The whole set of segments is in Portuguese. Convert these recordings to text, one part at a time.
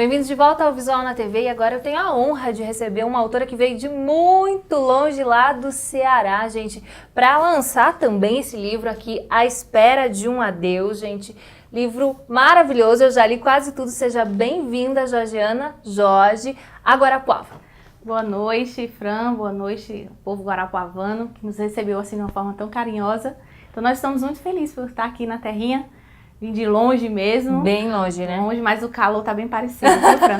Bem-vindos de volta ao Visual na TV e agora eu tenho a honra de receber uma autora que veio de muito longe lá do Ceará, gente, para lançar também esse livro aqui, A Espera de um Adeus, gente. Livro maravilhoso, eu já li quase tudo. Seja bem-vinda, Georgiana Jorge, a Guarapuava. Boa noite, Fran, boa noite, povo guarapuavano, que nos recebeu assim de uma forma tão carinhosa. Então nós estamos muito felizes por estar aqui na terrinha, vim de longe mesmo. Bem longe, né? Longe, mas o calor tá bem parecido, viu, Fran?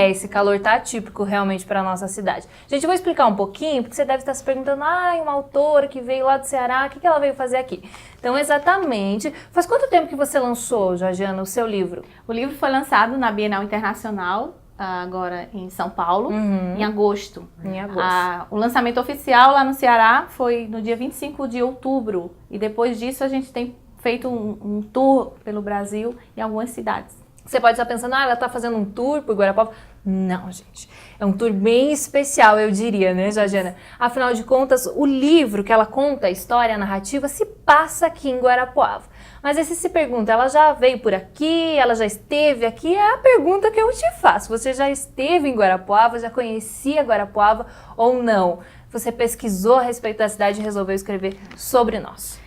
Esse calor tá atípico realmente para nossa cidade. Gente, eu vou explicar um pouquinho, porque você deve estar se perguntando, uma autora que veio lá do Ceará, o que ela veio fazer aqui? Então, exatamente. Faz quanto tempo que você lançou, Georgiana, o seu livro? O livro foi lançado na Bienal Internacional, agora em São Paulo, em agosto. Em agosto. O lançamento oficial lá no Ceará foi no dia 25 de outubro. E depois disso a gente tem feito um tour pelo Brasil em algumas cidades. Você pode estar pensando, ela está fazendo um tour por Guarapuava. Não, gente. É um tour bem especial, eu diria, né, Georgiana? Afinal de contas, o livro que ela conta, a história, a narrativa, se passa aqui em Guarapuava. Mas aí você se pergunta, ela já veio por aqui? Ela já esteve aqui? É a pergunta que eu te faço. Você já esteve em Guarapuava? Já conhecia Guarapuava ou não? Você pesquisou a respeito da cidade e resolveu escrever sobre nós?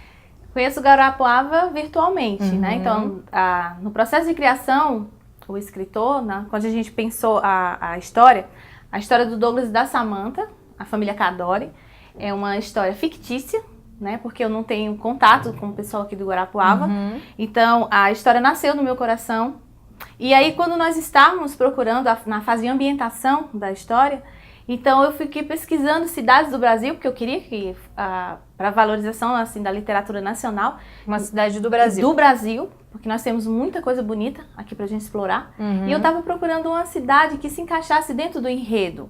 Conheço Guarapuava virtualmente, né? Então, no processo de criação, o escritor, quando a gente pensou a história do Douglas e da Samantha, a família Cadore, é uma história fictícia, né? Porque eu não tenho contato com o pessoal aqui do Guarapuava. Então, a história nasceu no meu coração. E aí, quando nós estávamos procurando na fase de ambientação da história, então eu fiquei pesquisando cidades do Brasil, porque eu queria que, para valorização assim, da literatura nacional. Uma cidade do Brasil. Do Brasil, porque nós temos muita coisa bonita aqui pra gente explorar. E eu estava procurando uma cidade que se encaixasse dentro do enredo.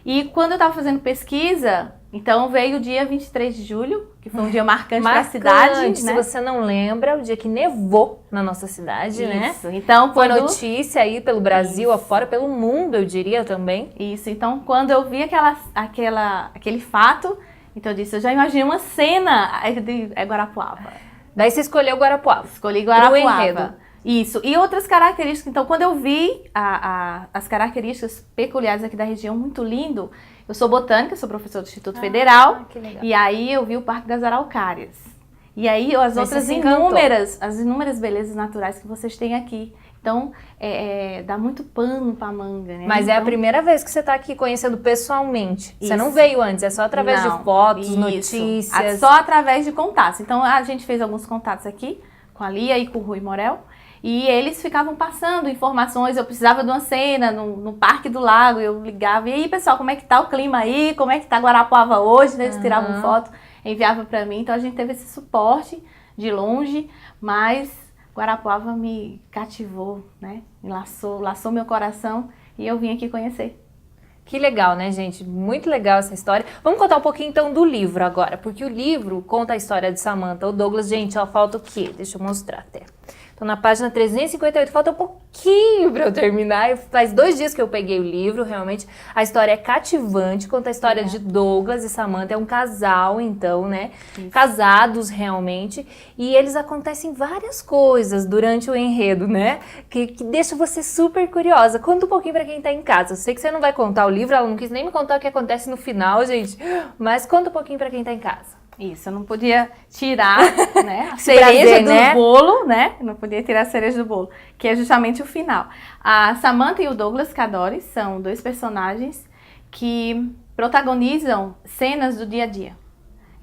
E quando eu estava fazendo pesquisa, então veio o dia 23 de julho, que foi um dia marcante para a cidade. Né? Se você não lembra, o dia que nevou na nossa cidade, Isso. né? Então, foi notícia aí pelo Brasil, afora, pelo mundo, eu diria também. Isso, então quando eu vi aquele fato, então eu disse, eu já imaginei uma cena de Guarapuava. Daí você escolheu Guarapuava. Escolhi Guarapuava. Pro enredo. Isso, e outras características. Então, quando eu vi as características peculiares aqui da região, muito lindo. Eu sou botânica, sou professora do Instituto Federal. Que legal. E aí eu vi o Parque das Araucárias. E aí as outras inúmeras belezas naturais que vocês têm aqui. Então, dá muito pano pra manga, né? Mas então, é a primeira vez que você está aqui conhecendo pessoalmente. Isso. Você não veio antes, é só através de fotos, notícias. Só através de contatos. Então, a gente fez alguns contatos aqui, com a Lia e com o Rui Morel. E eles ficavam passando informações, eu precisava de uma cena no Parque do Lago, eu ligava, e aí pessoal, como é que tá o clima aí, como é que tá Guarapuava hoje, né? Eles tiravam foto, enviavam para mim, então a gente teve esse suporte de longe, mas Guarapuava me cativou, né? Me laçou meu coração e eu vim aqui conhecer. Que legal, né, gente? Muito legal essa história. Vamos contar um pouquinho, então, do livro agora, porque o livro conta a história de Samantha. O Douglas, gente, ó, falta o quê? Deixa eu mostrar até. Tô na página 358, falta um pouquinho pra eu terminar. Faz 2 dias que eu peguei o livro, realmente. A história é cativante, conta a história de Douglas e Samantha. É um casal, então, né? Isso. Casados, realmente. E eles acontecem várias coisas durante o enredo, né? Que deixa você super curiosa. Conta um pouquinho pra quem tá em casa. Eu sei que você não vai contar o livro, ela não quis nem me contar o que acontece no final, gente. Mas conta um pouquinho pra quem tá em casa. Isso, eu não podia tirar, né, a cereja do bolo, né? Eu não podia tirar a cereja do bolo, que é justamente o final. A Samantha e o Douglas Cadore são 2 personagens que protagonizam cenas do dia a dia.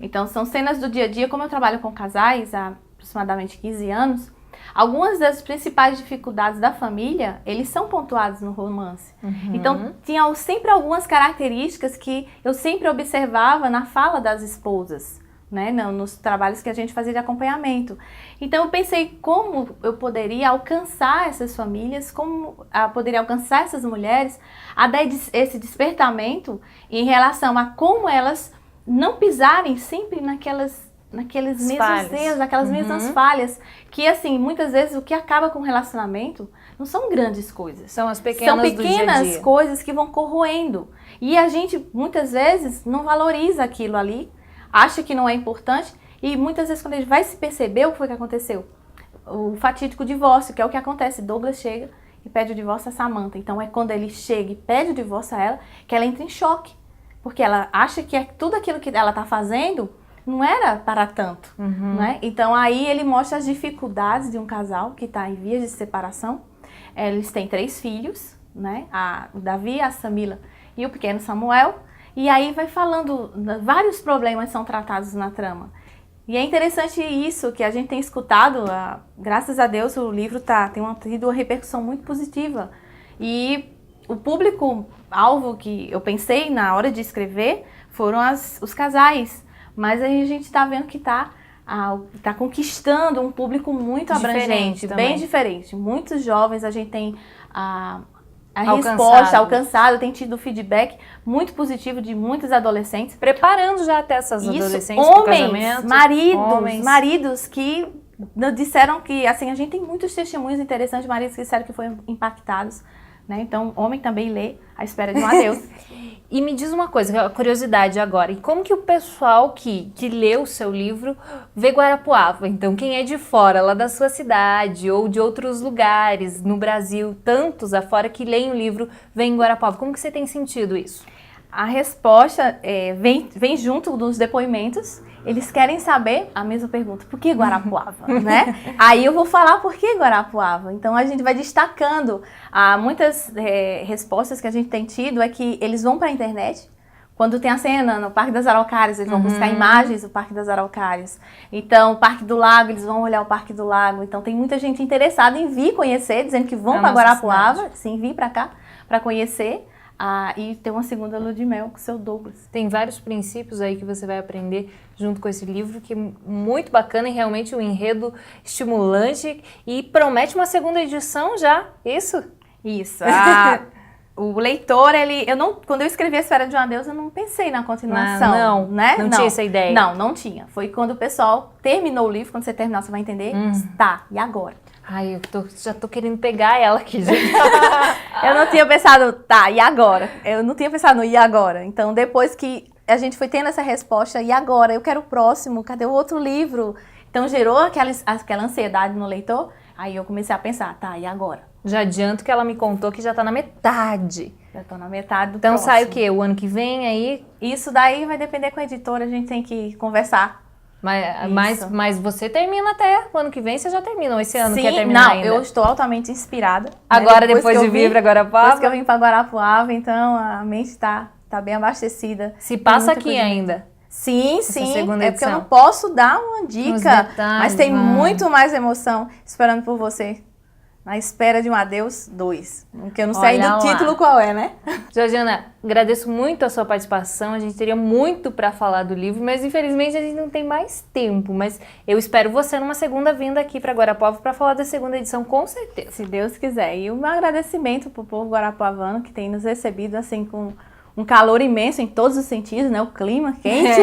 Então, são cenas do dia a dia, como eu trabalho com casais há aproximadamente 15 anos, algumas das principais dificuldades da família, eles são pontuados no romance. Então, tinha sempre algumas características que eu sempre observava na fala das esposas, né, nos trabalhos que a gente fazia de acompanhamento. Então, eu pensei como eu poderia alcançar essas famílias, como eu poderia alcançar essas mulheres, a dar esse despertamento em relação a como elas não pisarem sempre naqueles mesmos erros, naquelas mesmas falhas, que assim, muitas vezes o que acaba com o relacionamento não são grandes coisas. São as pequenas do dia a dia. Coisas que vão corroendo. E a gente, muitas vezes, não valoriza aquilo ali, acha que não é importante, e muitas vezes quando a gente vai se perceber o que foi que aconteceu, o fatídico divórcio, que é o que acontece, Douglas chega e pede o divórcio a Samantha. Então é quando ele chega e pede o divórcio a ela, que ela entra em choque. Porque ela acha que tudo aquilo que ela está fazendo não era para tanto, né? Então aí ele mostra as dificuldades de um casal que está em vias de separação. Eles têm 3 filhos, né? O Davi, a Samila e o pequeno Samuel. E aí vai falando, vários problemas são tratados na trama. E é interessante isso, que a gente tem escutado, graças a Deus o livro tem tido uma repercussão muito positiva. E o público-alvo que eu pensei na hora de escrever foram os casais. Mas aí a gente está vendo que tá conquistando um público muito abrangente, bem diferente. Muitos jovens, a gente tem a resposta alcançada, tem tido feedback muito positivo de muitos adolescentes. Preparando já até essas adolescentes para o casamento. Maridos que disseram que, assim, a gente tem muitos testemunhos interessantes de maridos que disseram que foram impactados, né? Então, homem também lê A Espera de um Adeus. E me diz uma coisa, curiosidade agora, e como que o pessoal que lê o seu livro vê Guarapuava? Então, quem é de fora, lá da sua cidade ou de outros lugares no Brasil, tantos afora que leem o livro, vem Guarapuava. Como que você tem sentido isso? A resposta vem junto dos depoimentos. Eles querem saber a mesma pergunta, por que Guarapuava, né? Aí eu vou falar por que Guarapuava. Então a gente vai destacando. Muitas respostas que a gente tem tido é que eles vão para a internet. Quando tem a cena no Parque das Araucárias, eles vão buscar imagens do Parque das Araucárias. Então, o Parque do Lago, eles vão olhar o Parque do Lago. Então, tem muita gente interessada em vir conhecer, dizendo que vão para Guarapuava, sim, vir para cá para conhecer. E ter uma segunda lua de mel com o seu Douglas. Tem vários princípios aí que você vai aprender junto com esse livro, que é muito bacana e realmente um enredo estimulante e promete uma segunda edição já, isso? Isso. O leitor, quando eu escrevi A Esfera de um Adeus, eu não pensei na continuação. Não tinha essa ideia? Não tinha. Foi quando o pessoal terminou o livro, quando você terminar, você vai entender. E agora? Ai, já tô querendo pegar ela aqui, gente. Eu não tinha pensado, e agora? Eu não tinha pensado no e agora. Então, depois que a gente foi tendo essa resposta, e agora? Eu quero o próximo, cadê o outro livro? Então, gerou aquela ansiedade no leitor. Aí eu comecei a pensar, e agora? Já adianto que ela me contou que já tá na metade. Já tô na metade do Então próximo. sai o quê? O ano que vem aí? Isso daí vai depender com a editora, a gente tem que conversar. Mas você termina até o ano que vem, você já termina, ou esse ano Sim, quer terminar ainda? Eu estou altamente inspirada. Agora, depois de vir para Guarapuava? Depois que eu vim para Guarapuava, então a mente está bem abastecida. Se passa aqui ainda? Sim. Segunda é edição. porque eu não posso dar uma dica, detalhes, mas tem muito mais emoção esperando por você. Na Espera de um Adeus 2. Porque eu não sei ainda o título qual é, né? Georgiana, agradeço muito a sua participação. A gente teria muito para falar do livro, mas infelizmente a gente não tem mais tempo. Mas eu espero você numa segunda vinda aqui para Guarapuava para falar da segunda edição, com certeza. Se Deus quiser. E o meu agradecimento para o povo guarapuavano que tem nos recebido assim com um calor imenso em todos os sentidos, né? O clima quente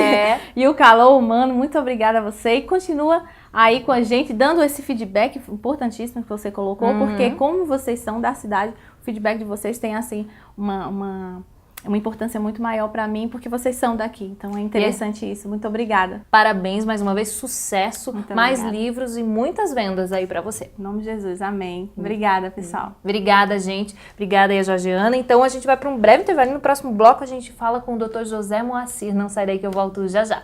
e o calor humano. Muito obrigada a você e continua aí com a gente, dando esse feedback importantíssimo que você colocou, porque como vocês são da cidade, o feedback de vocês tem, assim, uma importância muito maior para mim, porque vocês são daqui. Então é interessante isso. Muito obrigada. Parabéns mais uma vez, sucesso, muito mais obrigada. Livros e muitas vendas aí para você. Em nome de Jesus, amém. Obrigada, pessoal. Obrigada, gente. Obrigada aí a Georgiana. Então a gente vai para um breve intervalo. No próximo bloco a gente fala com o Dr. José Moacir. Não sai daí que eu volto já já.